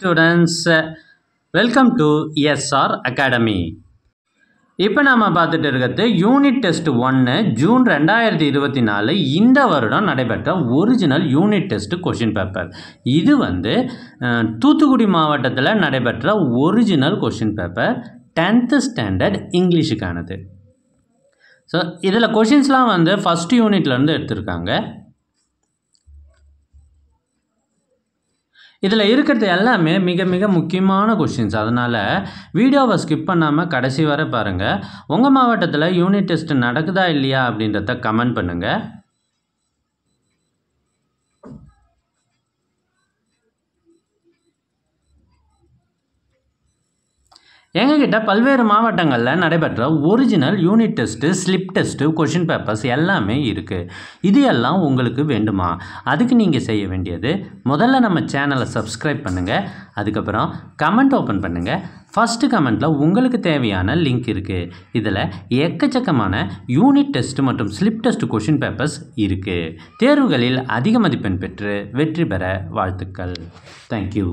Students, welcome to SR Academy. இப்போ நாம பார்த்துட்டு இருக்கிறது யூனிட் டெஸ்ட் 1 ஜூன் 2024 இந்த வருடம் நடைபெற்ற original unit test question paper. இது தூத்துக்குடி மாவட்டத்தில் நடைபெற்ற original question paper 10th standard இங்கிலீஷுக்கானது. ஸோ இதில் கொஷின்ஸ்லாம் ஃபஸ்ட் யூனிட்லேருந்து எடுத்திருக்காங்க. இதில் இருக்கிறது எல்லாமே மிக மிக முக்கியமான கொஷின்ஸ். அதனால் வீடியோவை ஸ்கிப் பண்ணாமல் கடைசி வரை பாருங்கள். உங்கள் மாவட்டத்தில் யூனிட் டெஸ்ட் நடக்குதா இல்லையா அப்படின்றத கமெண்ட் பண்ணுங்கள். எங்ககிட்ட பல்வேறு மாவட்டங்களில் நடைபெற்ற original unit test, slip test, question papers எல்லாமே இருக்குது. இது எல்லாம் உங்களுக்கு வேண்டுமா? அதுக்கு நீங்கள் செய்ய வேண்டியது, முதல்ல நம்ம சேனலை சப்ஸ்கிரைப் பண்ணுங்கள். அதுக்கப்புறம் கமெண்ட் ஓப்பன் பண்ணுங்கள். ஃபஸ்ட்டு கமெண்ட்டில் உங்களுக்கு தேவையான லிங்க் இருக்குது. இதில் எக்கச்சக்கமான யூனிட் டெஸ்ட் மற்றும் ஸ்லிப் டெஸ்ட் கொஷின் பேப்பர்ஸ் இருக்குது. தேர்வுகளில் அதிக மதிப்பெண் பெற்று வெற்றி பெற வாழ்த்துக்கள். தேங்க்யூ.